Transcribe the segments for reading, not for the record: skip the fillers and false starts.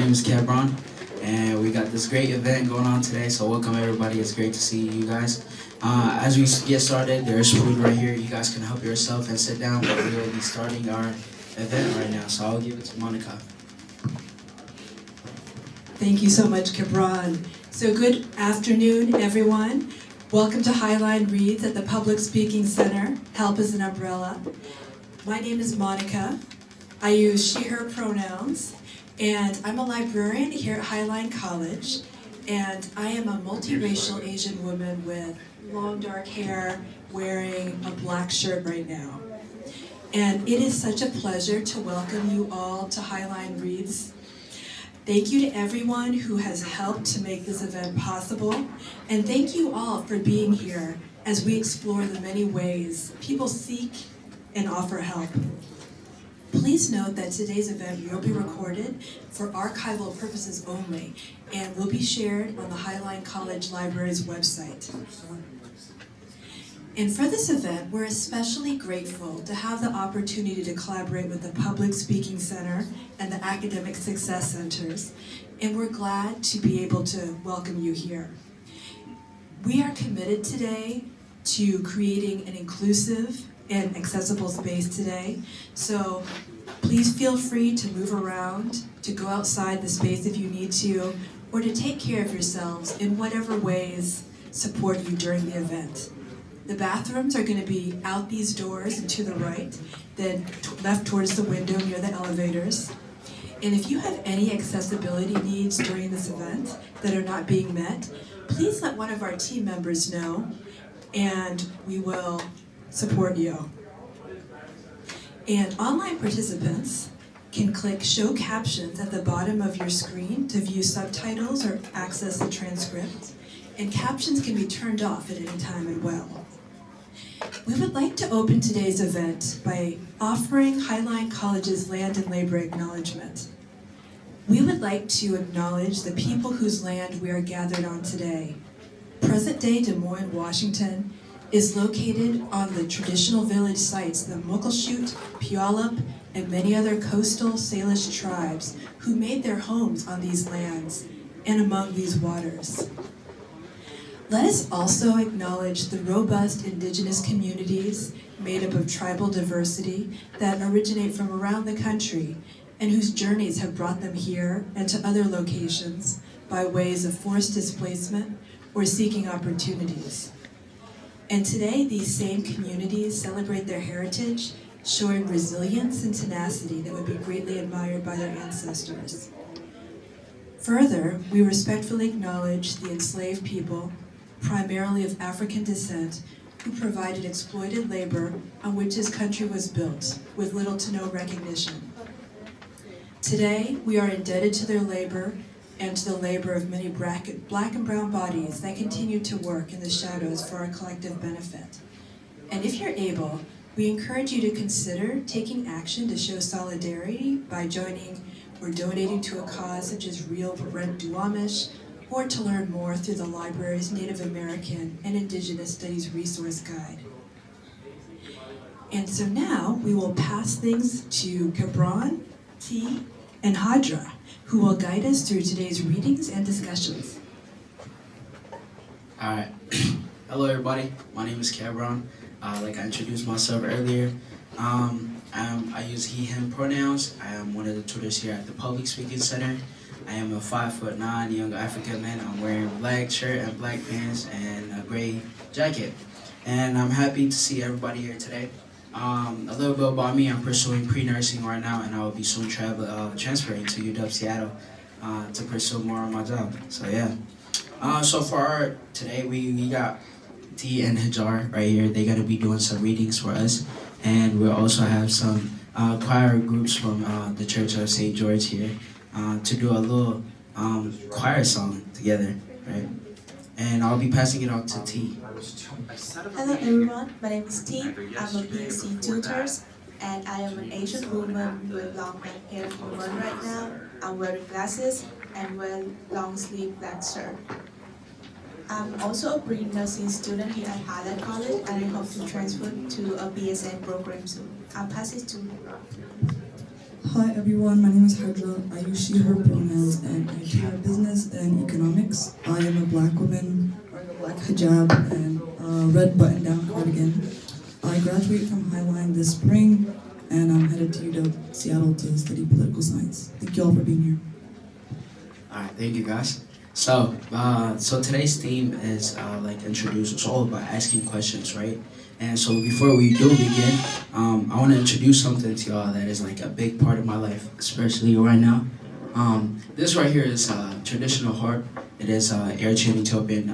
name is Cabron, and we got this great event going on today, so welcome everybody. It's great to see you guys. As we get started, there's food right here. You guys can help yourself and sit down, but we will be starting our event right now, so I'll give it to Monica. Thank you so much, Cabron. So good afternoon, everyone. Welcome to Highline Reads at the Public Speaking Center. Help is an umbrella. My name is Monica. I use she, her pronouns, and I'm a librarian here at Highline College, and I am a multiracial Asian woman with long dark hair wearing a black shirt right now. And it is such a pleasure to welcome you all to Highline Reads. Thank you to everyone who has helped to make this event possible, and thank you all for being here as we explore the many ways people seek and offer help. Please note that today's event will be recorded for archival purposes only and will be shared on the Highline College Library's website. And for this event, we're especially grateful to have the opportunity to collaborate with the Public Speaking Center and the Academic Success Centers, and we're glad to be able to welcome you here. We are committed today to creating an inclusive and accessible space today, so please feel free to move around, to go outside the space if you need to, or to take care of yourselves in whatever ways support you during the event. The bathrooms are going to be out these doors and to the right, then left towards the window near the elevators. And if you have any accessibility needs during this event that are not being met, please let one of our team members know, and we will support you. And online participants can click Show Captions at the bottom of your screen to view subtitles or access the transcript, and captions can be turned off at any time as well. We would like to open today's event by offering Highline College's Land and Labor Acknowledgement. We would like to acknowledge the people whose land we are gathered on today. Present-day Des Moines, Washington is located on the traditional village sites of the Muckleshoot, Puyallup, and many other coastal Salish tribes who made their homes on these lands and among these waters. Let us also acknowledge the robust indigenous communities made up of tribal diversity that originate from around the country and whose journeys have brought them here and to other locations by ways of forced displacement or seeking opportunities. And today, these same communities celebrate their heritage, showing resilience and tenacity that would be greatly admired by their ancestors. Further, we respectfully acknowledge the enslaved people, primarily of African descent, who provided exploited labor on which this country was built, with little to no recognition. Today, we are indebted to their labor and to the labor of many black and brown bodies that continue to work in the shadows for our collective benefit. And if you're able, we encourage you to consider taking action to show solidarity by joining or donating to a cause such as Real Rent Duwamish, or to learn more through the library's Native American and Indigenous Studies Resource Guide. And so now we will pass things to Cabron, T, and Hadra, who will guide us through today's readings and discussions. All right. Hello, everybody. My name is Cabron. Like I introduced myself earlier, I use he, him pronouns. I am one of the tutors here at the Public Speaking Center. I am a 5'9" young African man. I'm wearing a black shirt and black pants and a gray jacket. And I'm happy to see everybody here today. A little bit about me, I'm pursuing pre-nursing right now, and I will be soon transferring to UW Seattle to pursue more on my job. So yeah. So for today, we got T and Hajar right here. They're gonna be doing some readings for us, and we'll also have some choir groups from the Church of St. George here to do a little choir song together, right? And I'll be passing it on to T. Hello everyone, my name is T. I'm a PSC tutor, and I am an Asian woman with long black hair woman right now. I'm wearing glasses and wear long sleeve black shirt. I'm also a pre-nursing student here at Highline College, and I hope to transfer to a BSN program soon. I'll pass it to Hi everyone, my name is Hydra. I use she, her pronouns and I teach business and economics. I am a black woman wearing a black hijab and a red button-down cardigan. I graduate from Highline this spring and I'm headed to UW Seattle to study political science. Thank you all for being here. All right, thank you guys. So today's theme is like introduce. It's all about asking questions, right? And so before we do begin, I want to introduce something to y'all that is like a big part of my life, especially right now. This right here is traditional harp. It is Eritrean Ethiopian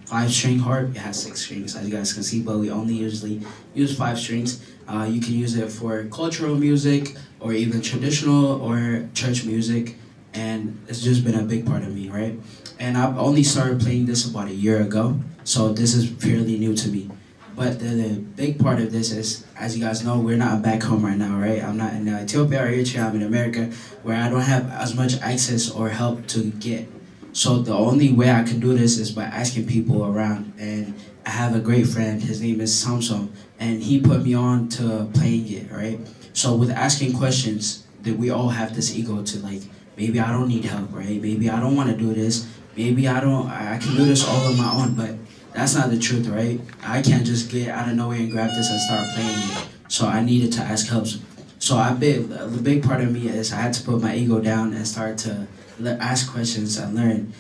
5-string harp. It has 6 strings, as you guys can see, but we only usually use 5 strings. You can use it for cultural music or even traditional or church music, and it's just been a big part of me, right? And I've only started playing this about a year ago, so this is fairly new to me. But the big part of this is, as you guys know, we're not back home right now, right? I'm not in Ethiopia or Eritrea, I'm in America, where I don't have as much access or help to get. So the only way I can do this is by asking people around. And I have a great friend, his name is Samson, and he put me on to playing it, right? So with asking questions, that we all have this ego to like, maybe I don't need help, right? Maybe I don't want to do this. Maybe I can do this all on my own, but that's not the truth, right? I can't just get out of nowhere and grab this and start playing it. So I needed to ask help. So the big part of me is I had to put my ego down and start to ask questions and learn.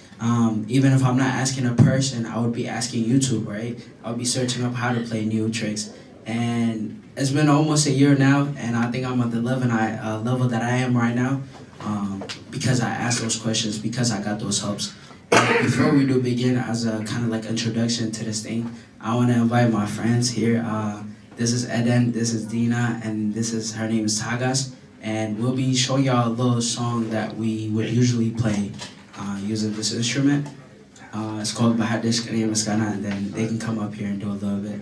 Even if I'm not asking a person, I would be asking YouTube, right? I would be searching up how to play new tricks. And it's been almost a year now, and I think I'm at the level that I am right now because I asked those questions, because I got those helps. Before we do begin, as a kind of like introduction to this thing, I want to invite my friends here. This is Eden, this is Dina, and her name is Tagas. And we'll be showing y'all a little song that we would usually play using this instrument. It's called Bahadish Kariya Maskana, and then they can come up here and do a little bit.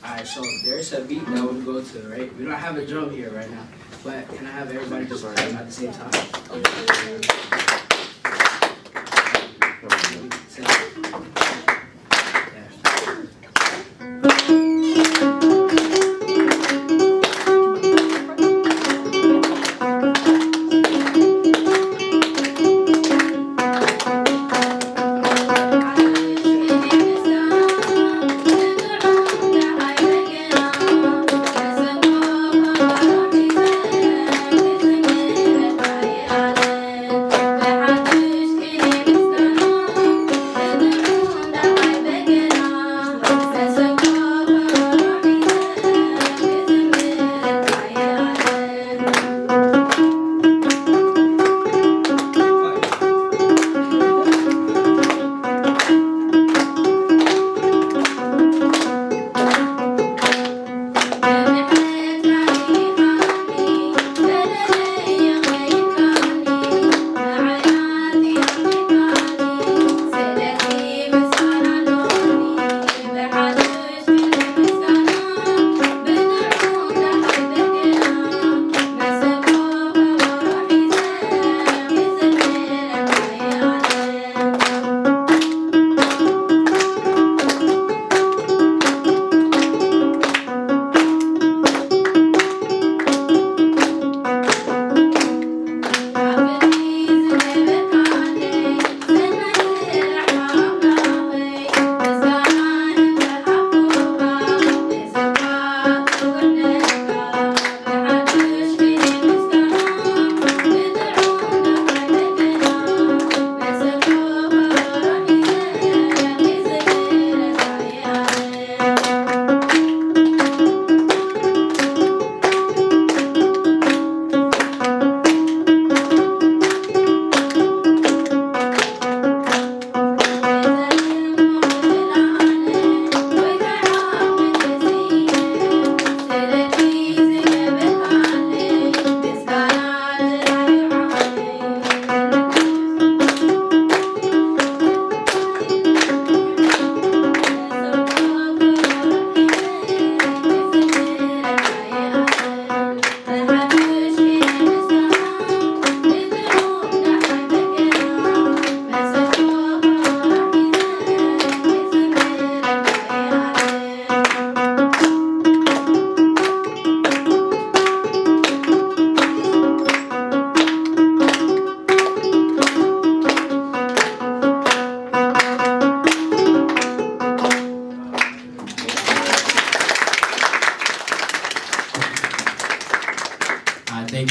Alright, so there's a beat that we'll go to, right? We don't have a drum here right now, but can I have everybody just sing at the same time?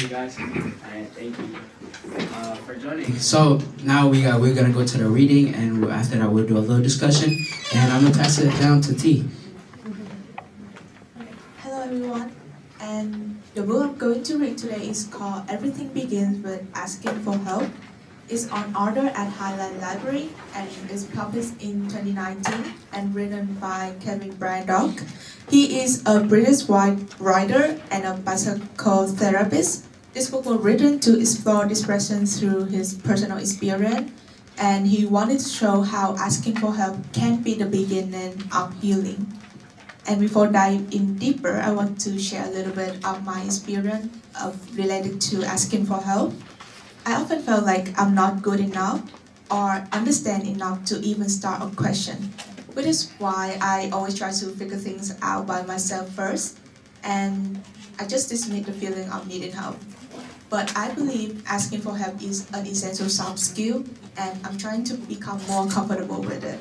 you guys. Alright, thank you for joining. So now we're gonna go to the reading, and after that we'll do a little discussion, and I'm gonna pass it down to T. Hello everyone, and the book I'm going to read today is called Everything Begins with Asking for Help. It's on order at Highline Library and is published in 2019 and written by Kevin Braddock. He is a British writer and a psychotherapist. This book was written to explore depression through his personal experience, and he wanted to show how asking for help can be the beginning of healing. And before diving in deeper, I want to share a little bit of my experience related to asking for help. I often felt like I'm not good enough or understand enough to even start a question, which is why I always try to figure things out by myself first, and I just dismiss the feeling of needing help. But I believe asking for help is an essential soft skill, and I'm trying to become more comfortable with it.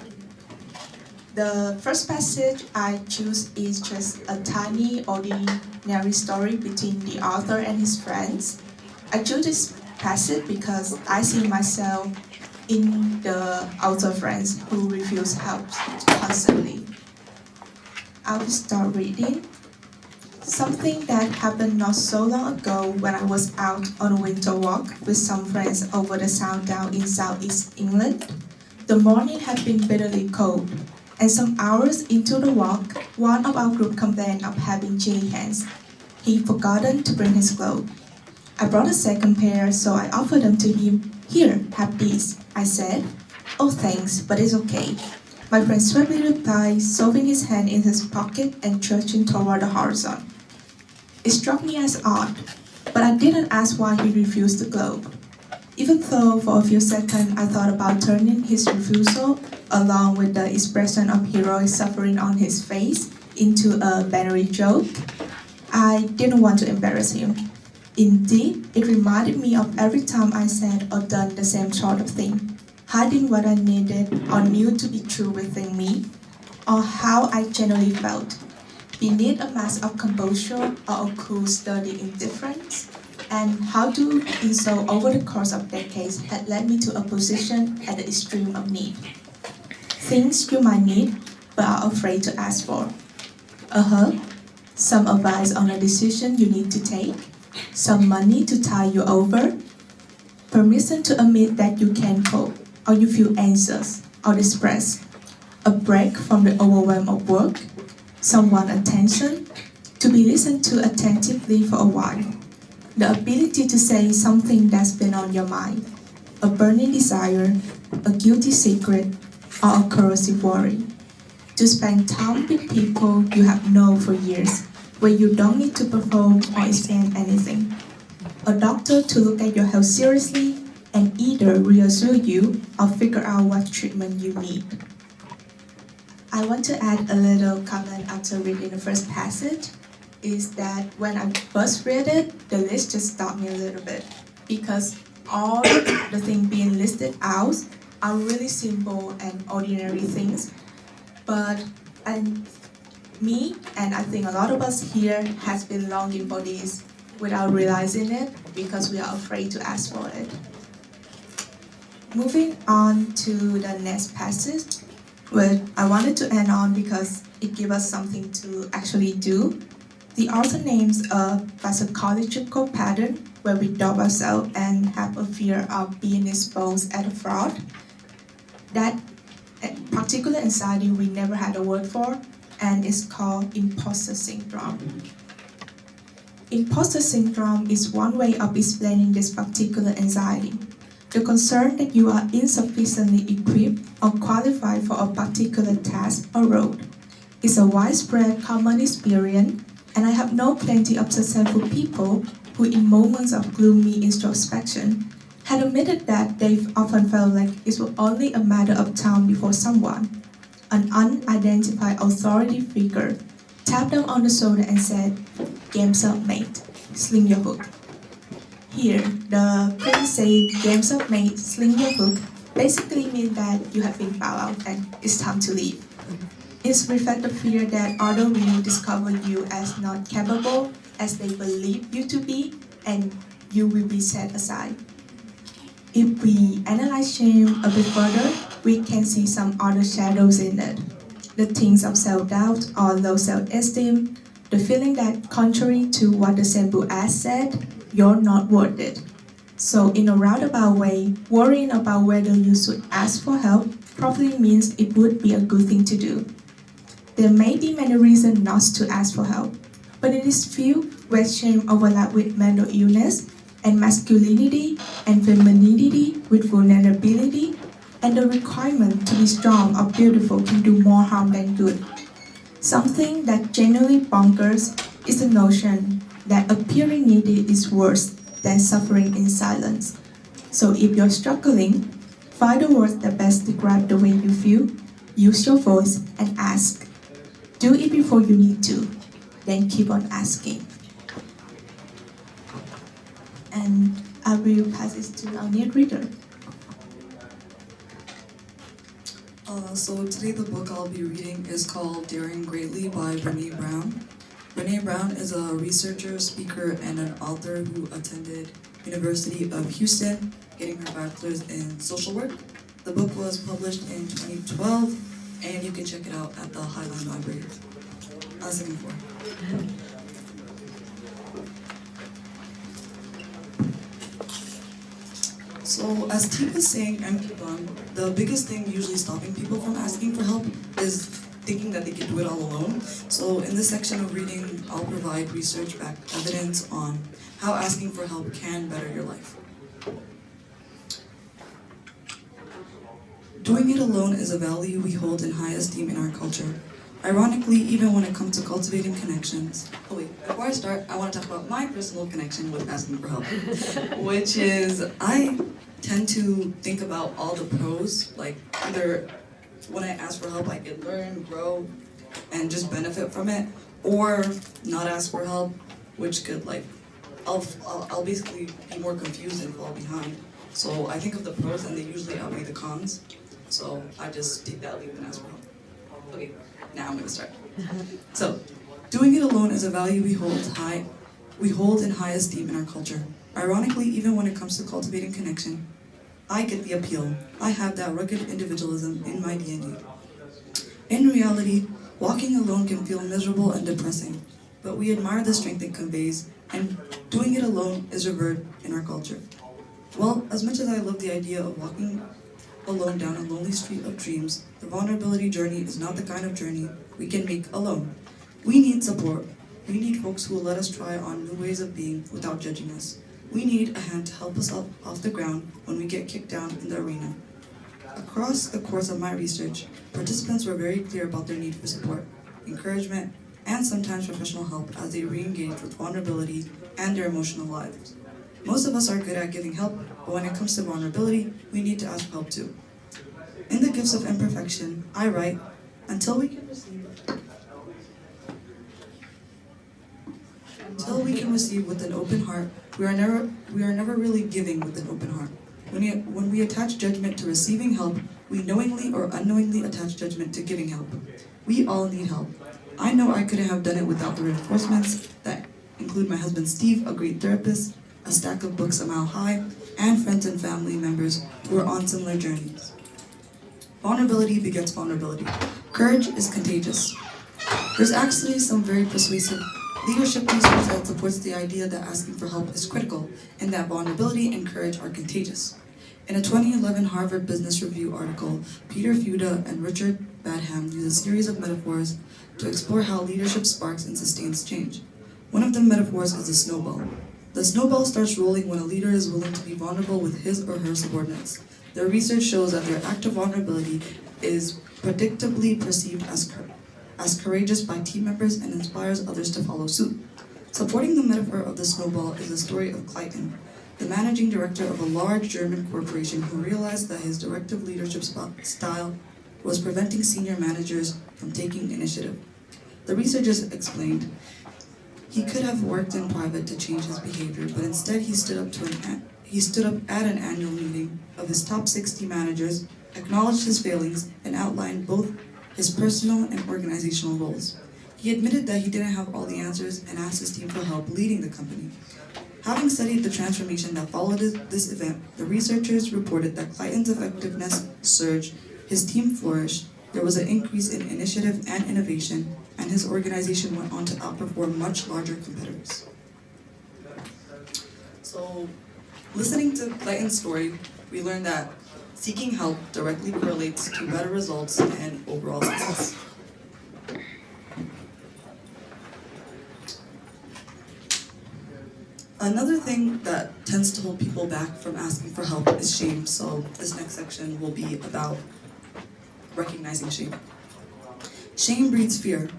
The first passage I choose is just a tiny, ordinary story between the author and his friends. I choose this passage because I see myself in the author friends who refuse help constantly. I'll start reading. Something that happened not so long ago when I was out on a winter walk with some friends over the Sound Down in southeast England. The morning had been bitterly cold, and some hours into the walk, one of our group complained of having chilly hands. He'd forgotten to bring his glove. I brought a second pair, so I offered them to him. Here, have these, I said. Oh, thanks, but it's okay. My friend swiftly replied, shoving his hand in his pocket and trudging toward the horizon. It struck me as odd, but I didn't ask why he refused the glove. Even though for a few seconds I thought about turning his refusal, along with the expression of heroic suffering on his face, into a binary joke, I didn't want to embarrass him. Indeed, it reminded me of every time I said or done the same sort of thing, hiding what I needed or knew to be true within me, or how I generally felt, beneath a mask of composure or a cool, sturdy indifference, and how doing so over the course of decades had led me to a position at the extreme of need. Things you might need, but are afraid to ask for. A hug, some advice on a decision you need to take, some money to tide you over, permission to admit that you can't cope, or you feel anxious or distressed, a break from the overwhelm of work, someone's attention, to be listened to attentively for a while, the ability to say something that's been on your mind, a burning desire, a guilty secret, or a corrosive worry, to spend time with people you have known for years, where you don't need to perform or explain anything. A doctor to look at your health seriously and either reassure you or figure out what treatment you need. I want to add a little comment after reading the first passage, is that when I first read it, the list just stopped me a little bit, because all the things being listed out are really simple and ordinary things, but me, and I think a lot of us here, has been longing for this without realizing it because we are afraid to ask for it. Moving on to the next passage, which I wanted to end on because it gives us something to actually do. The author names a psychological pattern where we doubt ourselves and have a fear of being exposed as a fraud. That particular anxiety we never had a word for, and it's called imposter syndrome. Imposter syndrome is one way of explaining this particular anxiety. The concern that you are insufficiently equipped or qualified for a particular task or role is a widespread common experience, and I have known plenty of successful people who, in moments of gloomy introspection, had admitted that they've often felt like it was only a matter of time before someone, an unidentified authority figure, tapped them on the shoulder and said, "Game's up, mate. Sling your hook." Here, the phrase say, "Game's up, mate. Sling your hook," basically means that you have been found out and it's time to leave. It's reflect the fear that others will discover you as not capable as they believe you to be, and you will be set aside. If we analyze shame a bit further, we can see some other shadows in it. The things of self-doubt or low self-esteem, the feeling that contrary to what the same book has said, you're not worth it. So in a roundabout way, worrying about whether you should ask for help probably means it would be a good thing to do. There may be many reasons not to ask for help, but in this field where shame overlaps with mental illness and masculinity and femininity with vulnerability, and the requirement to be strong or beautiful can do more harm than good. Something that generally bonkers is the notion that appearing needy is worse than suffering in silence. So if you're struggling, find the words that best describe the way you feel, use your voice and ask. Do it before you need to, then keep on asking. And I will pass it to our new reader. So today the book I'll be reading is called Daring Greatly by Brene Brown. Brene Brown is a researcher, speaker, and an author who attended University of Houston, getting her bachelor's in social work. The book was published in 2012, and you can check it out at the Highline Library. Second floor. So as T was saying, and the biggest thing usually stopping people from asking for help is thinking that they can do it all alone. So in this section of reading, I'll provide research-backed evidence on how asking for help can better your life. Doing it alone is a value we hold in high esteem in our culture. Ironically, even when it comes to cultivating connections. Oh wait, before I start, I want to talk about my personal connection with asking for help, which is I tend to think about all the pros, like either when I ask for help I could learn, grow, and just benefit from it, or not ask for help, which could I'll basically be more confused and fall behind. So I think of the pros and they usually outweigh the cons. So I just take that leap and ask for help. Okay, now I'm gonna start. So, doing it alone is a value we hold in high esteem in our culture. Ironically, even when it comes to cultivating connection, I get the appeal. I have that rugged individualism in my DNA. In reality, walking alone can feel miserable and depressing, but we admire the strength it conveys, and doing it alone is revered in our culture. Well, as much as I love the idea of walking alone down a lonely street of dreams, the vulnerability journey is not the kind of journey we can make alone. We need support. We need folks who will let us try on new ways of being without judging us. We need a hand to help us up off the ground when we get kicked down in the arena. Across the course of my research, participants were very clear about their need for support, encouragement, and sometimes professional help as they re-engage with vulnerability and their emotional lives. Most of us are good at giving help, but when it comes to vulnerability, we need to ask for help too. In The Gifts of Imperfection, I write, until we can receive with an open heart, we are never really giving with an open heart. When we attach judgment to receiving help, we knowingly or unknowingly attach judgment to giving help. We all need help. I know I couldn't have done it without the reinforcements that include my husband Steve, a great therapist, a stack of books a mile high, and friends and family members who are on similar journeys. Vulnerability begets vulnerability. Courage is contagious. There's actually some very persuasive leadership research that supports the idea that asking for help is critical and that vulnerability and courage are contagious. In a 2011 Harvard Business Review article, Peter Fuda and Richard Badham use a series of metaphors to explore how leadership sparks and sustains change. One of the metaphors is the snowball. The snowball starts rolling when a leader is willing to be vulnerable with his or her subordinates. Their research shows that their act of vulnerability is predictably perceived as courageous by team members and inspires others to follow suit. Supporting the metaphor of the snowball is the story of Clayton, the managing director of a large German corporation who realized that his directive leadership style was preventing senior managers from taking initiative. The researchers explained he could have worked in private to change his behavior, but instead he stood up at an annual meeting of his top 60 managers, acknowledged his failings, and outlined both his personal and organizational roles. He admitted that he didn't have all the answers and asked his team for help leading the company. Having studied the transformation that followed this event, the researchers reported that Clayton's effectiveness surged, his team flourished, there was an increase in initiative and innovation, and his organization went on to outperform much larger competitors. So, listening to Clayton's story, we learned that seeking help directly correlates to better results and overall success. Another thing that tends to hold people back from asking for help is shame, so this next section will be about recognizing shame. Shame breeds fear.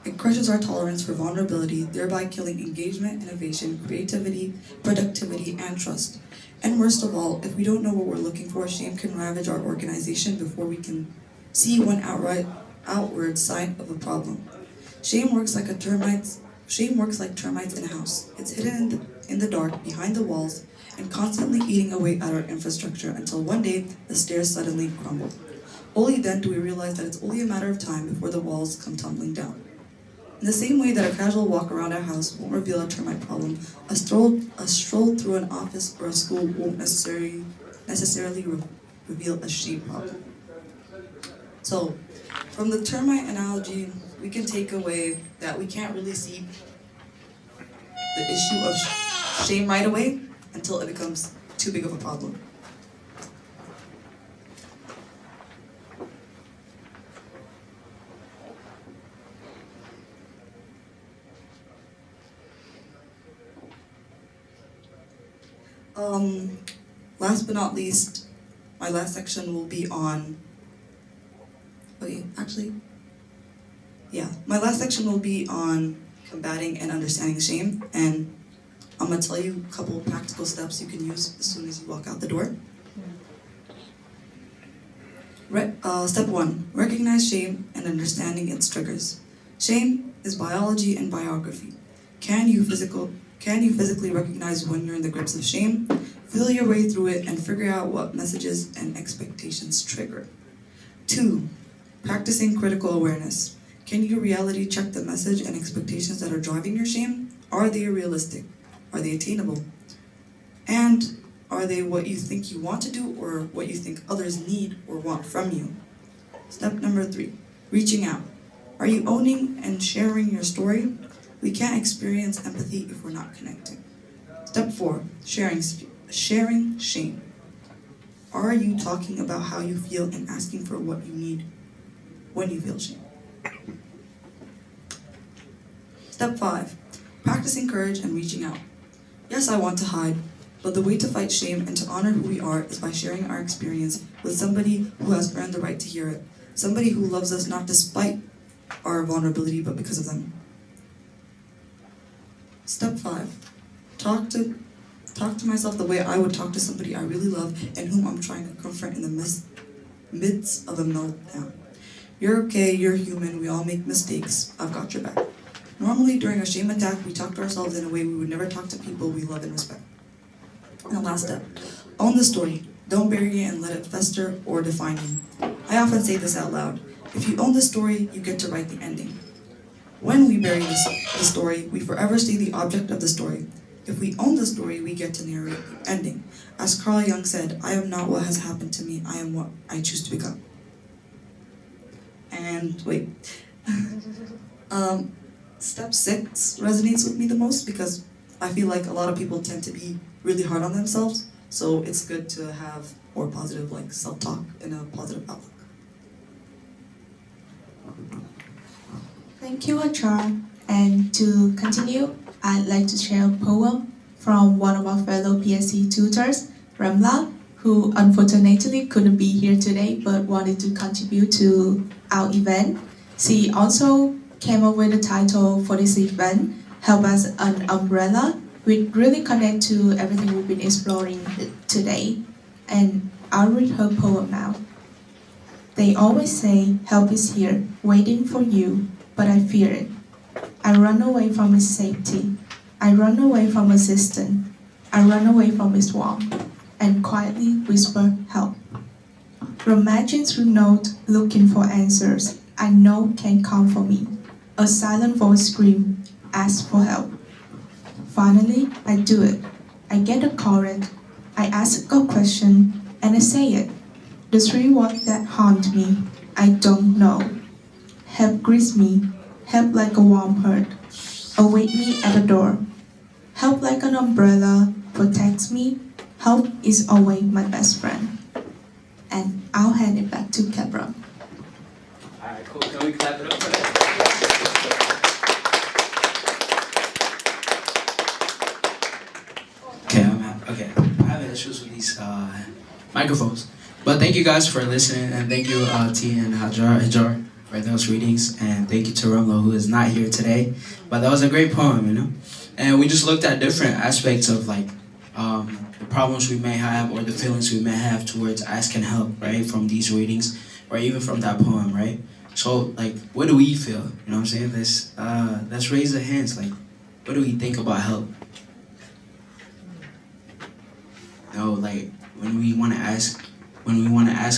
It crushes our tolerance for vulnerability, thereby killing engagement, innovation, creativity, productivity, and trust. And worst of all, if we don't know what we're looking for, shame can ravage our organization before we can see one outward sign of a problem. Shame works like termites in a house. It's hidden in the dark, behind the walls, and constantly eating away at our infrastructure until one day the stairs suddenly crumble. Only then do we realize that it's only a matter of time before the walls come tumbling down. In the same way that a casual walk around our house won't reveal a termite problem, a stroll through an office or a school won't necessarily reveal a shame problem. So, from the termite analogy, we can take away that we can't really see the issue of shame right away until it becomes too big of a problem. Last but not least, my last section will be on, my last section will be on combating and understanding shame, and I'm gonna tell you a couple of practical steps you can use as soon as you walk out the door. Step 1, recognize shame and understanding its triggers. Shame is biology and biography. Can you physically recognize when you're in the grips of shame? Feel your way through it and figure out what messages and expectations trigger. 2, practicing critical awareness. Can you reality check the message and expectations that are driving your shame? Are they realistic? Are they attainable? And are they what you think you want to do or what you think others need or want from you? Step number 3, reaching out. Are you owning and sharing your story? We can't experience empathy if we're not connecting. Step 4, sharing shame. Are you talking about how you feel and asking for what you need when you feel shame? Step 5, practicing courage and reaching out. Yes, I want to hide, but the way to fight shame and to honor who we are is by sharing our experience with somebody who has earned the right to hear it. Somebody who loves us not despite our vulnerability, but because of them. Step 5, talk to myself the way I would talk to somebody I really love and whom I'm trying to confront in the midst of a meltdown. You're okay, you're human, we all make mistakes, I've got your back. Normally, during a shame attack, we talk to ourselves in a way we would never talk to people we love and respect. And the last step, own the story. Don't bury it and let it fester or define you. I often say this out loud. If you own the story, you get to write the ending. When we bury the story, we forever stay the object of the story. If we own the story, we get to narrate the ending. As Carl Jung said, I am not what has happened to me, I am what I choose to become. And wait. Step 6 resonates with me the most because I feel like a lot of people tend to be really hard on themselves, so it's good to have more positive self-talk and a positive outlook. Thank you, Achar. And to continue, I'd like to share a poem from one of our fellow PSC tutors, Ramla, who unfortunately couldn't be here today but wanted to contribute to our event. She also came up with the title for this event, Help as an Umbrella, which really connect to everything we've been exploring today. And I'll read her poem now. They always say help is here, waiting for you, but I fear it. I run away from its safety. I run away from assistance. I run away from its warmth, and quietly whisper help. Rummaging through notes, looking for answers I know can't come for me. A silent voice screams, ask for help. Finally, I do it. I get the courage, I ask a question, and I say it. The three words that haunt me, I don't know. Help greets me, help like a warm hurt, await me at the door. Help like an umbrella protects me, help is always my best friend. And I'll hand it back to Kebra. Alright, cool. Can we clap it up for that? Okay, I'm having issues with these microphones. But thank you guys for listening, and thank you T and Hajar for those readings, and thank you to Rumlo, who is not here today. But that was a great poem, you know? And we just looked at different aspects of like the problems we may have or the feelings we may have towards asking help, right? From these readings, or even from that poem, right? So like, what do we feel? You know what I'm saying? Let's raise the hands. Like, what do we think about help? No, like when we want to ask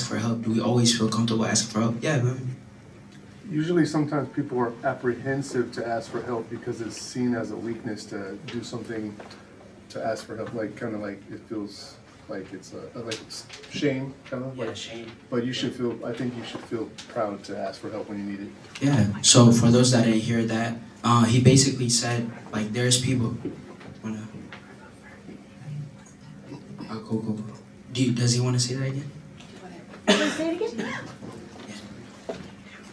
for help, do we always feel comfortable asking for help? Yeah, man. Usually, sometimes people are apprehensive to ask for help because it's seen as a weakness to do something to ask for help. Like, kind of like it feels like it's like shame, kind of. Yeah, like shame. But you should feel. I think you should feel proud to ask for help when you need it. Yeah. So for those that didn't hear that, he basically said like there's people. Wanna? Cool. Does he want to say that again? Say it again?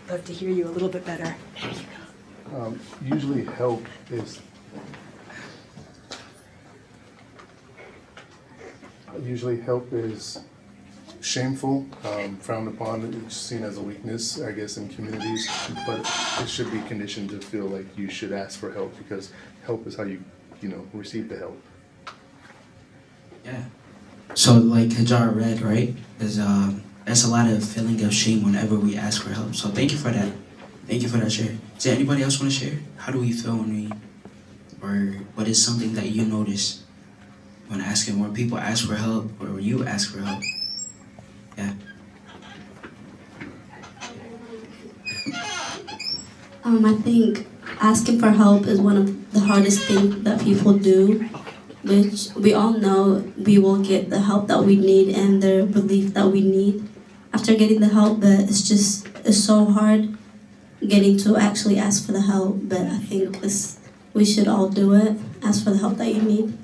Love to hear you a little bit better. Usually, help is. Shameful, frowned upon. It's seen as a weakness, I guess, in communities. But it should be conditioned to feel like you should ask for help because help is how you receive the help. Yeah. So like Hajar read, right? There's a lot of feeling of shame whenever we ask for help. So thank you for that. Thank you for that share. Does anybody else want to share? How do we feel or what is something that you notice when people ask for help or when you ask for help? Yeah. I think asking for help is one of the hardest things that people do, which we all know we will get the help that we need and the relief that we need after getting the help, but it's so hard getting to actually ask for the help. But I think we should all do it. Ask for the help that you need.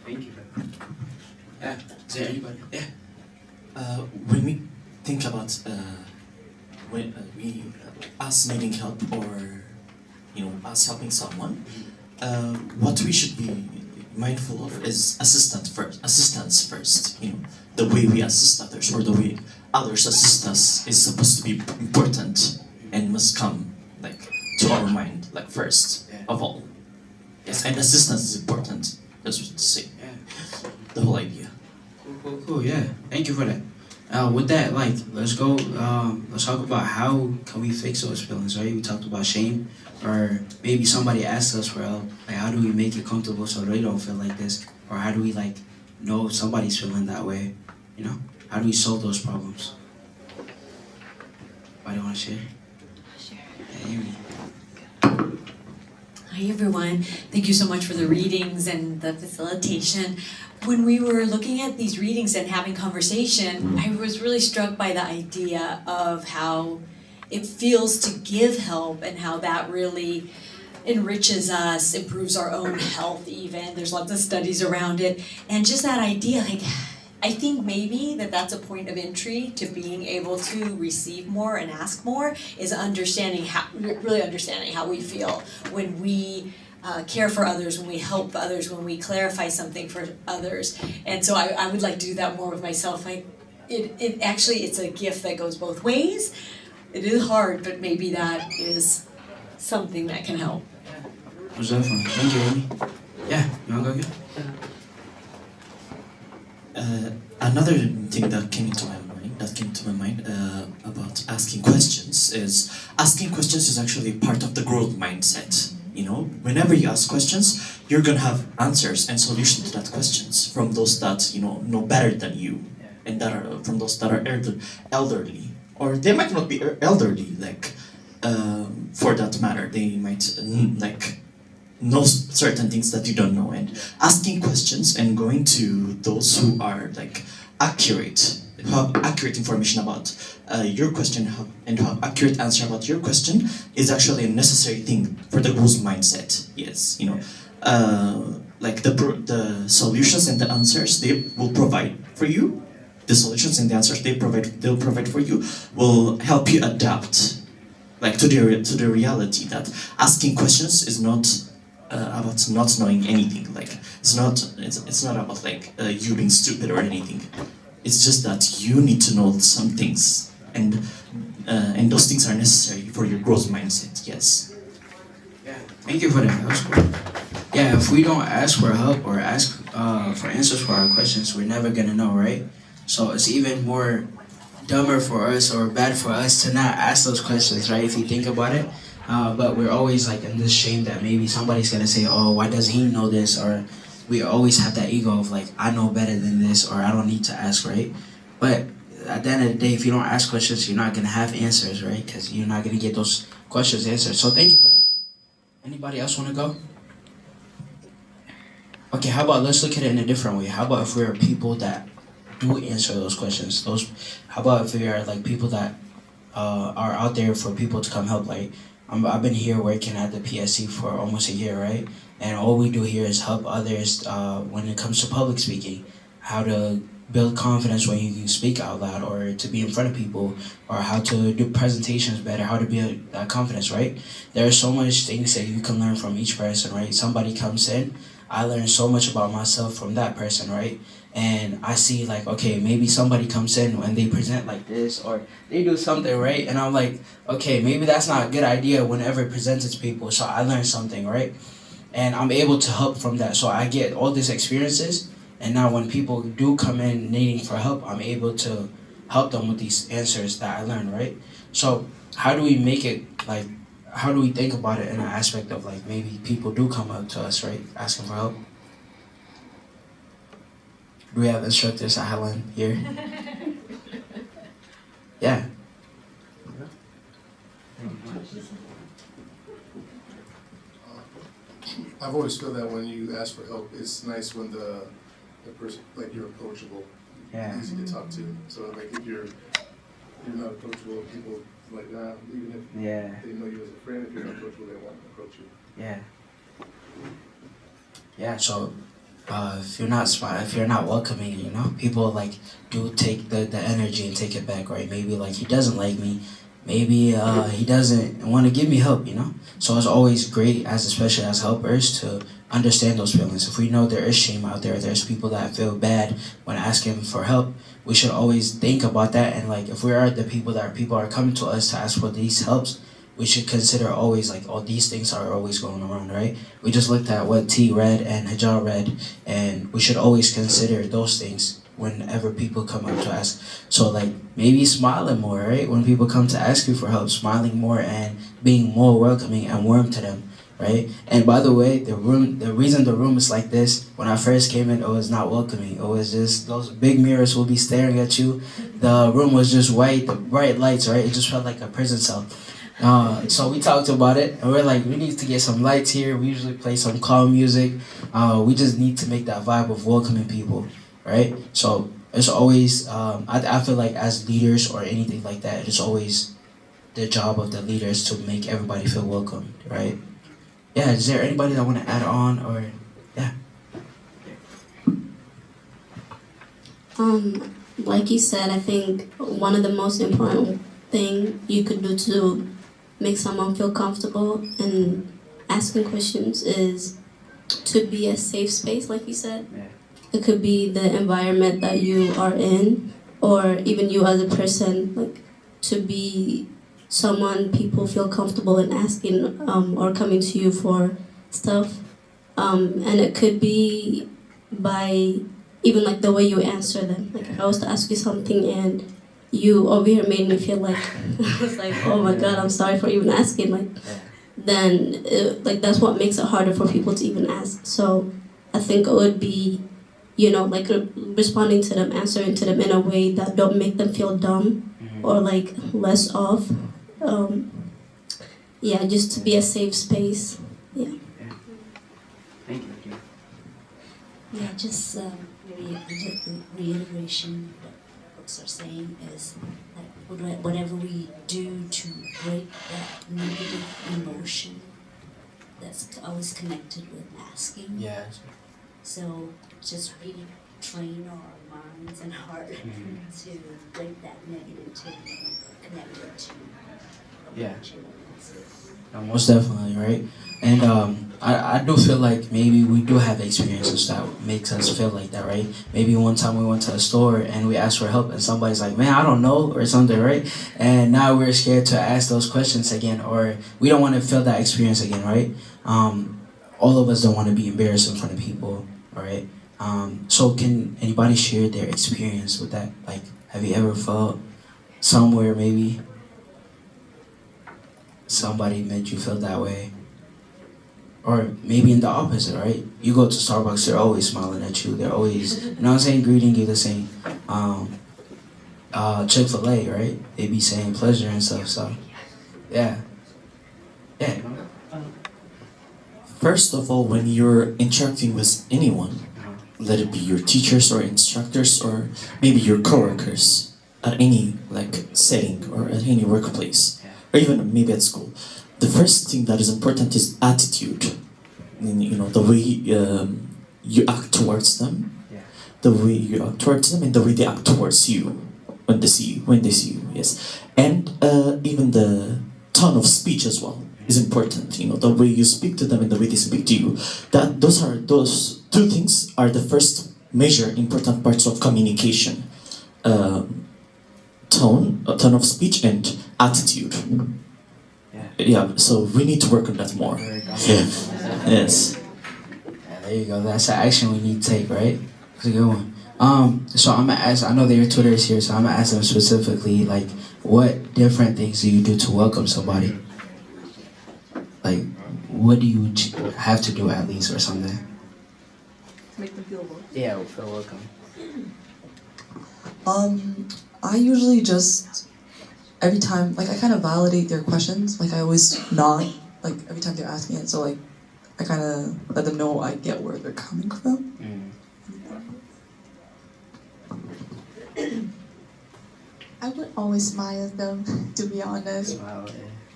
Thank you. Yeah. Is there anybody? Yeah. When we think about us needing help or us helping someone, what we should be mindful of is assistance first. The way we assist others or the way others assist us is supposed to be important and must come to our mind first of all. Yes, and assistance is important. That's what to say. Yeah. The whole idea. Cool. Yeah. Thank you for that. With that, let's go. Let's talk about how can we fix those feelings, right? We talked about shame, or maybe somebody asked us for help. Like, how do we make it comfortable so they don't feel like this, or how do we know if somebody's feeling that way? How do we solve those problems? Anybody want to share? Sure. Yeah, Amy. Hi everyone. Thank you so much for the readings and the facilitation. When we were looking at these readings and having conversation, I was really struck by the idea of how it feels to give help and how that really enriches us, improves our own health even. There's lots of studies around it. And just that idea, I think maybe that's a point of entry to being able to receive more and ask more is really understanding how we feel when we care for others, when we help others, when we clarify something for others. And so I would like to do that more with myself. It's a gift that goes both ways. It is hard, but maybe that is something that can help. Was that fun? Thank you, Amy. Yeah, you wanna go again? Another thing that came to my mind about asking questions is actually part of the growth mindset. Whenever you ask questions, you're gonna have answers and solutions to that questions from those that know better than you, and from those that are elderly, or they might not be elderly. For that matter, they might know certain things that you don't know, and asking questions and going to those who are like accurate, who have accurate information about your question, and who have accurate answer about your question is actually a necessary thing for the growth mindset. Yes, you know, like the solutions and the answers they will provide for you, the solutions and the answers they'll provide for you will help you adapt, like to the reality that asking questions is not about not knowing anything. Like it's not about like you being stupid or anything. It's just that you need to know some things, and those things are necessary for your growth mindset. Yes. Yeah, thank you for that. That was cool. Yeah, if we don't ask for help or ask for answers for our questions, we're never gonna know, right? So it's even more dumber for us or bad for us to not ask those questions, right? If you think about it. But we're always like in this shame that maybe somebody's gonna say, oh, why doesn't he know this? Or we always have that ego of like, I know better than this, or I don't need to ask, right? But at the end of the day, if you don't ask questions, you're not gonna have answers, right? Because you're not gonna get those questions answered. So thank you for that. Anybody else wanna go? Okay, how about let's look at it in a different way. How about if we're people that do answer those questions? How about if we are like people that are out there for people to come help? Like I've been here working at the PSC for almost a year, right? And all we do here is help others when it comes to public speaking, how to build confidence when you speak out loud or to be in front of people, or how to do presentations better, how to build that confidence, right? There are so much things that you can learn from each person, right? Somebody comes in, I learn so much about myself from that person, right? And I see like, okay, maybe somebody comes in and they present like this or they do something, right? And I'm like, okay, maybe that's not a good idea whenever it presents to people. So I learned something, right? And I'm able to help from that. So I get all these experiences, and now when people do come in needing for help, I'm able to help them with these answers that I learned, right? So how do we make it like, how do we think about it in an aspect of like maybe people do come up to us, right, asking for help? Do we have instructors at Highline here? Yeah. I've always felt that when you ask for help, it's nice when the person, like you're approachable, Yeah. easy to talk to. So like if you're not approachable, people like even if Yeah. they know you as a friend, if you're not approachable, they won't approach you. Yeah. Yeah. So, if you're not welcoming, you know, people like do take the energy and take it back, right? Maybe like he doesn't like me. Maybe he doesn't want to give me help, you know. So it's always great, especially as helpers, to understand those feelings. If we know there is shame out there, there's people that feel bad when asking for help, we should always think about that. And like, if we are the people are coming to us to ask for these helps, we should consider always like, all these things are always going around, right? We just looked at what T read and Hajar read, and we should always consider those things whenever people come up to ask. So like maybe smiling more, right? When people come to ask you for help, smiling more and being more welcoming and warm to them, right? And by the way, the reason the room is like this, when I first came in, it was not welcoming. It was just those big mirrors will be staring at you. The room was just white, the bright lights, right? It just felt like a prison cell. So we talked about it, and we're like, we need to get some lights here. We usually play some calm music. We just need to make that vibe of welcoming people, right? So it's always, I feel like as leaders or anything like that, it's always the job of the leaders to make everybody feel welcome, right? Yeah, is there anybody that want to add on, or, yeah? Like you said, I think one of the most important thing you could do to make someone feel comfortable and asking questions is to be a safe space, like you said. Yeah. It could be the environment that you are in, or even you as a person, like to be someone people feel comfortable in asking or coming to you for stuff. And it could be by even like the way you answer them. Like if I was to ask you something and you over here made me feel like I was like, oh my god, I'm sorry for even asking. Like, then like that's what makes it harder for people to even ask. So I think it would be, you know, like responding to them, answering to them in a way that don't make them feel dumb or like less off. Yeah, just to be a safe space. Yeah. Yeah, just maybe a reiteration of what books are saying is that whatever we do to break that negative emotion that's always connected with masking. Yeah. So just really train our minds and heart to break that negativity and connect it to Yeah. opportunities. No, most definitely, right? And I do feel like maybe we do have experiences that makes us feel like that, right? Maybe one time we went to a store and we asked for help and somebody's like, man, I don't know, or something, right? And now we're scared to ask those questions again, or we don't want to feel that experience again, right? All of us don't want to be embarrassed in front of people, all right? So can anybody share their experience with that? Like, have you ever felt somewhere maybe somebody made you feel that way? Or maybe in the opposite, right? You go to Starbucks, they're always smiling at you. They're always, you know what I'm saying, greeting you the same. Chick-fil-A, right? They be saying pleasure and stuff, so, yeah. Yeah, you know? First of all, when you're interacting with anyone, let it be your teachers or instructors or maybe your coworkers at any like setting or at any workplace or even maybe at school, the first thing that is important is attitude. I mean, you know, the way you act towards them, the way you act towards them, and the way they act towards you when they see you. Yes, and even the tone of speech as well is important. You know, the way you speak to them and the way they speak to you. Those two things are the first major important parts of communication. Tone of speech and attitude. Yeah, so we need to work on that more. Yeah. Yes. Yeah, there you go. That's an action we need to take, right? That's a good one. So I'm gonna ask. I know their Twitter is here, so I'm gonna ask them specifically, like, what different things do you do to welcome somebody? Like, what do you have to do at least, or something? Make them feel welcome. Yeah, feel welcome. I usually just every time, like I kind of validate their questions. Like I always nod, like every time they're asking it. So like I kind of let them know I get where they're coming from. I would always smile at them, to be honest, Smile,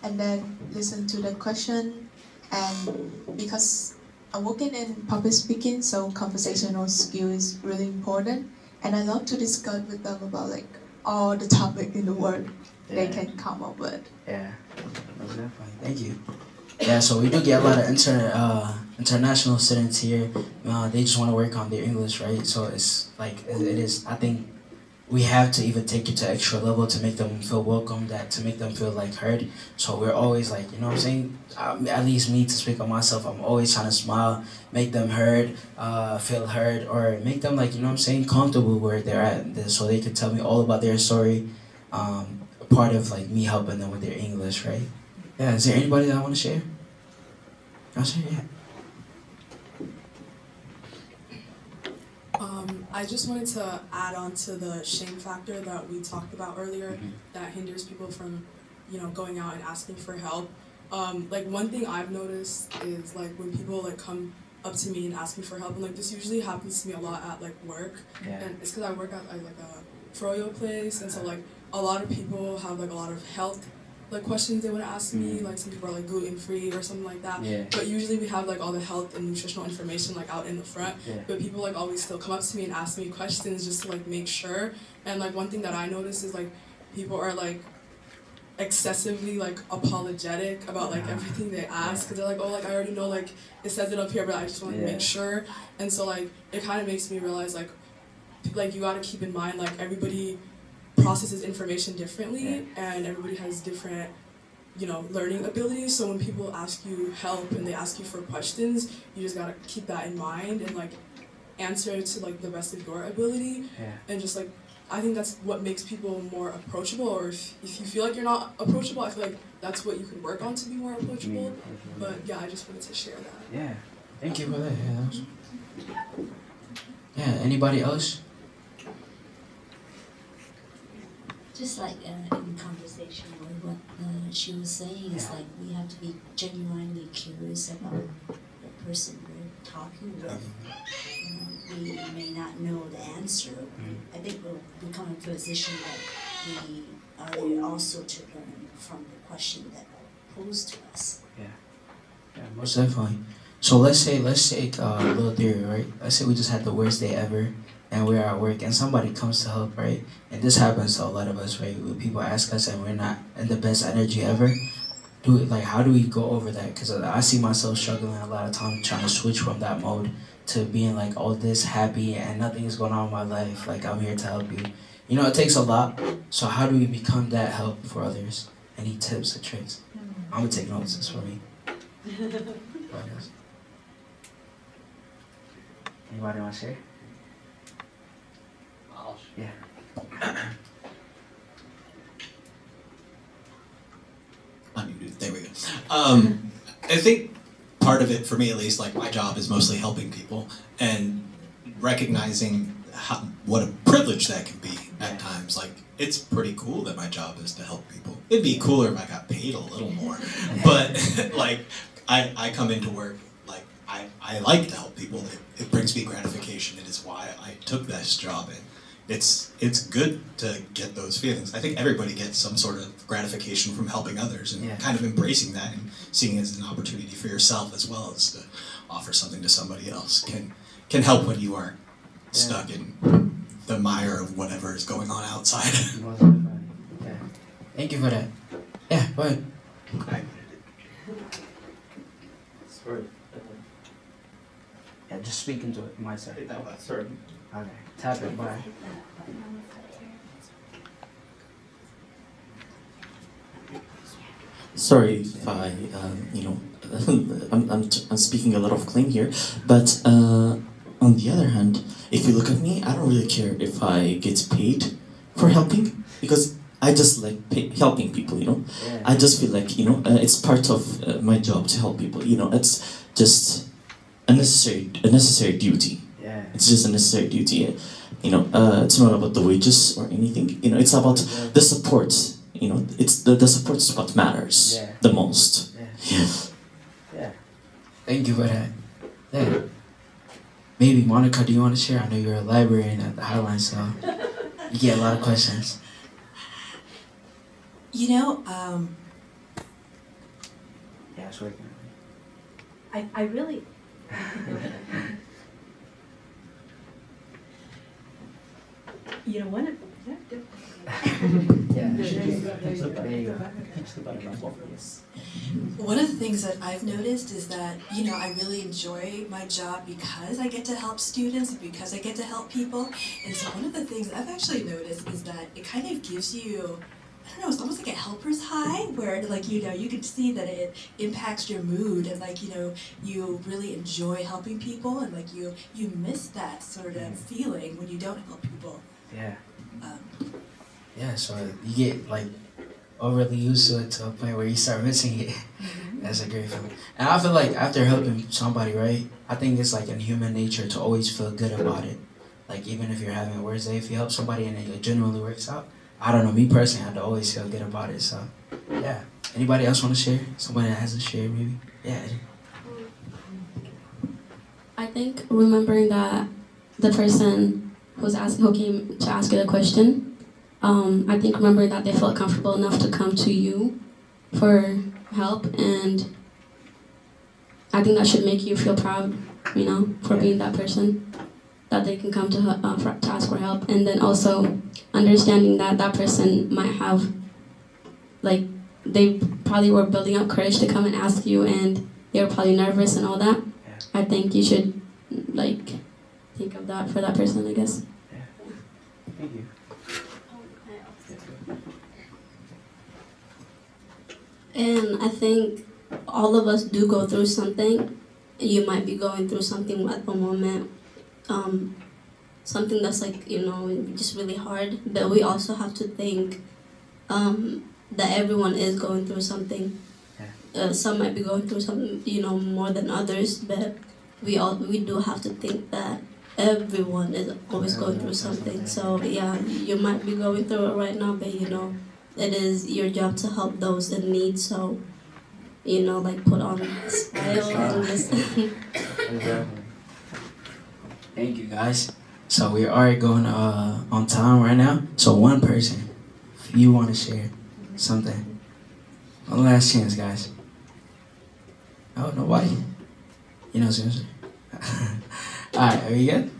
and then listen to the question. And because I'm working in public speaking, so conversational skill is really important. And I love to discuss with them about like all the topic in the world they can come up with. Yeah, most definitely. Thank you. Yeah, so we do get a lot of international students here. They just want to work on their English, right? So it's like it is. I think we have to even take it to extra level to make them feel welcome, that to make them feel like heard. So we're always like, you know what I'm saying? At least me, to speak on myself, I'm always trying to smile, make them heard, feel heard, or make them like, you know what I'm saying, comfortable where they're at, so they can tell me all about their story. Part of like me helping them with their English, right? Yeah. Is there anybody that I want to share? I'll share. Yeah. I just wanted to add on to the shame factor that we talked about earlier that hinders people from, going out and asking for help. Like one thing I've noticed is like when people like come up to me and ask me for help, and like this usually happens to me a lot at like work, and it's because I work at like a froyo place, and so like a lot of people have like a lot of health like questions they want to ask me. Like some people are like gluten free or something like that. But usually we have like all the health and nutritional information like out in the front. But people like always still come up to me and ask me questions just to like make sure. And like one thing that I notice is like people are like excessively like apologetic about like everything they ask, because they're like, oh, like I already know, like it says it up here, but I just want to make sure. And so like it kind of makes me realize like you got to keep in mind like everybody processes information differently, and everybody has different learning abilities. So when people ask you help and they ask you for questions, you just gotta keep that in mind and like answer to like the best of your ability. And just like I think that's what makes people more approachable. Or if you feel like you're not approachable, I feel like that's what you can work on to be more approachable. But yeah, I just wanted to share that. Yeah, thank you for that. Yeah, that was... yeah. Anybody else? Just like in conversation with what she was saying, is like we have to be genuinely curious about the person we're talking with, we may not know the answer. I think we'll become in a position that we are there also to learn from the question that posed to us. Yeah, most definitely. So let's take a little theory, right? Let's say we just had the worst day ever, and we're at work, and somebody comes to help, right? And this happens to a lot of us, right? When people ask us, and we're not in the best energy ever. How do we go over that? Because I see myself struggling a lot of times trying to switch from that mode to being like all this happy and nothing is going on in my life. Like I'm here to help you. You know, it takes a lot. So how do we become that help for others? Any tips or tricks? I'm gonna take notes. It's for me. Anybody want to share? Yeah. Unmuted. There we go. I think part of it, for me at least, like my job is mostly helping people and recognizing what a privilege that can be at times. Like, it's pretty cool that my job is to help people. It'd be cooler if I got paid a little more. But, like, I come into work, like, I like to help people. It brings me gratification. It is why I took this job. And it's good to get those feelings. I think everybody gets some sort of gratification from helping others and kind of embracing that and seeing it as an opportunity for yourself as well as to offer something to somebody else can help when you are stuck in the mire of whatever is going on outside. Yeah. Thank you for that. Yeah, go ahead. Sorry. Yeah, just speak into it, myself. Sorry. Okay. Tap it, bye. Sorry if I, I'm speaking a lot of cling here, but on the other hand, if you look at me, I don't really care if I get paid for helping because I just like helping people, you know. Yeah. I just feel like, it's part of my job to help people, it's just a necessary duty. Yeah. It's just a necessary duty. It's not about the wages or anything. It's about the support. It's the support is what matters the most. Yeah. Yeah. Thank you for that. Yeah. Maybe Monica, do you want to share? I know you're a librarian at the Highline, so you get a lot of questions. You know, Yeah, it's working. I really one of Yeah. There you go. One of the things that I've noticed is that, I really enjoy my job because I get to help students and because I get to help people. And so one of the things I've actually noticed is that it kind of gives you, I don't know, it's almost like a helper's high where you can see that it impacts your mood and you really enjoy helping people and you miss that sort of feeling when you don't help people. Yeah. Yeah, so you get overly used to it to a point where you start missing it. That's a great feeling. And I feel like after helping somebody, right, I think it's like in human nature to always feel good about it. Like even if you're having a worse day, if you help somebody and it genuinely works out, I don't know, me personally, I have to always feel good about it. So, yeah. Anybody else want to share? Somebody that hasn't shared, maybe? Yeah. I think remembering that the person who came to ask you the question, I think remembering that they felt comfortable enough to come to you for help, and I think that should make you feel proud, for being that person, that they can come to ask for help, and then also understanding that that person might have, they probably were building up courage to come and ask you, and they were probably nervous and all that. I think you should, think of that for that person, I guess. Yeah. Thank you. And I think all of us do go through something. You might be going through something at the moment, something that's just really hard. But we also have to think that everyone is going through something. Some might be going through something, more than others. But we do have to think that everyone is always going through something. So yeah, you might be going through it right now, but it is your job to help those in need. So, put on a smile and just Exactly. Thank you guys. So we are going on time right now. So one person, if you want to share something, one last chance, guys. Oh, nobody. You know what I'm saying? All right, are you good?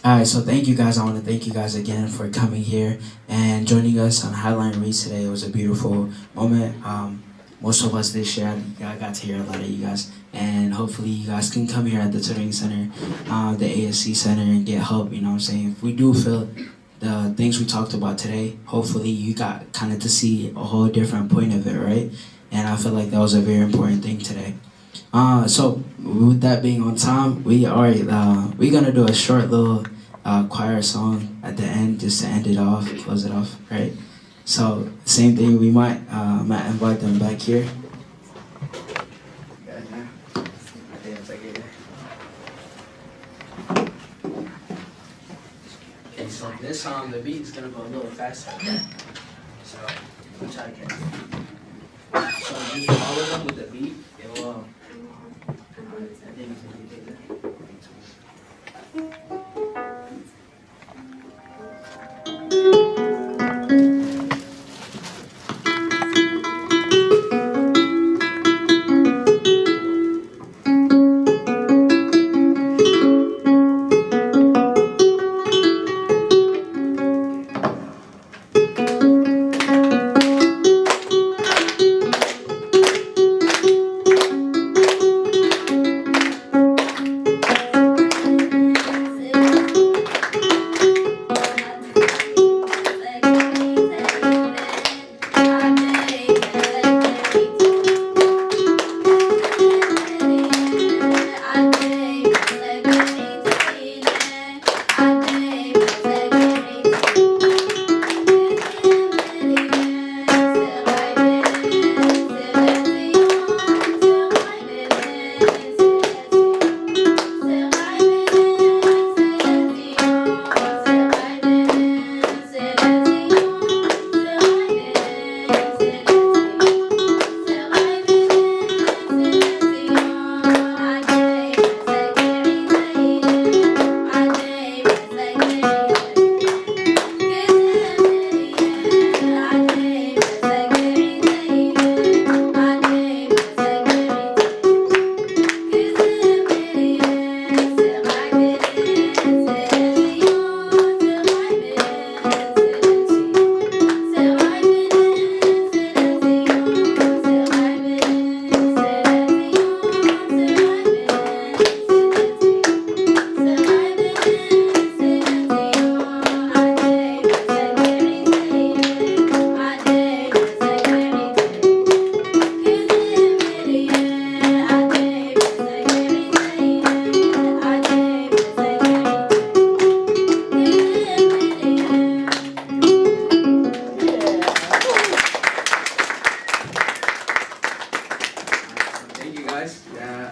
All right, so thank you guys. I want to thank you guys again for coming here and joining us on Highline Reads today. It was a beautiful moment. Most of us this year, I got to hear a lot of you guys, and hopefully you guys can come here at the tutoring center, the ASC center, and get help. You know what I'm saying? If we do feel the things we talked about today, hopefully you got kind of to see a whole different point of it, right? And I feel like that was a very important thing today. So with that being on time, we're gonna do a short little choir song at the end just to end it off, close it off, right? So same thing, we might invite them back here. Okay, so this song, the beat is gonna go a little faster. So we'll try to catch it. So just follow them with the beat. It will.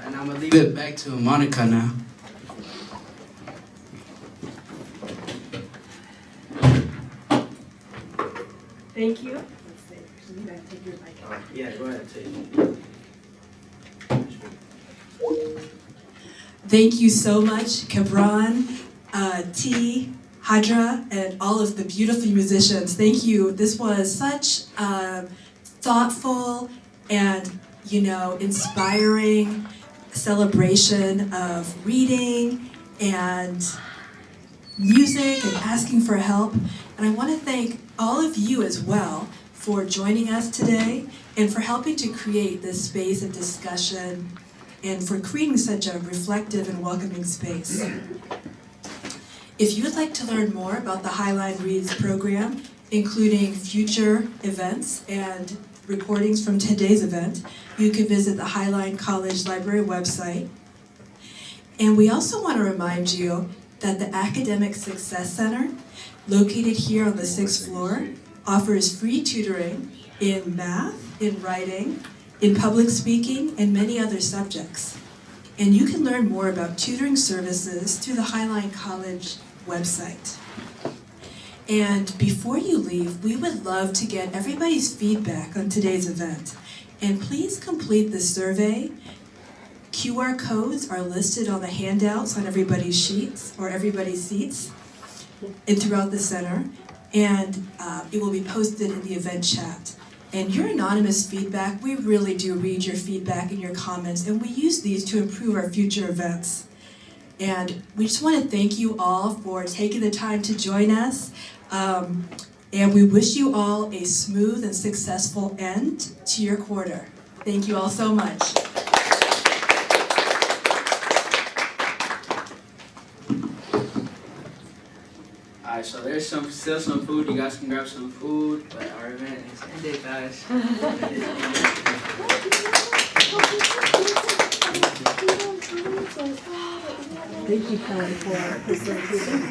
And I'm gonna leave it back to Monica now. Thank you. Let's see. You gotta take your mic off. Yeah, go ahead, take Thank you so much, Kebron, T, Hadra, and all of the beautiful musicians. Thank you. This was such a thoughtful and, inspiring celebration of reading and music and asking for help. And I want to thank all of you as well for joining us today and for helping to create this space of discussion and for creating such a reflective and welcoming space. If you would like to learn more about the Highline Reads program, including future events and recordings from today's event, you can visit the Highline College Library website. And we also want to remind you that the Academic Success Center, located here on the 6th floor, offers free tutoring in math, in writing, in public speaking, and many other subjects. And you can learn more about tutoring services through the Highline College website. And before you leave, we would love to get everybody's feedback on today's event. And please complete the survey QR codes are listed on the handouts on everybody's sheets or everybody's seats and throughout the center, and it will be posted in the event chat. And your anonymous feedback, we really do read your feedback and your comments, and we use these to improve our future events. And we just want to thank you all for taking the time to join us. And we wish you all a smooth and successful end to your quarter. Thank you all so much. Alright, so there's still some food. You guys can grab some food, but our event is ended, guys. Thank you, Kelly, for facilitating.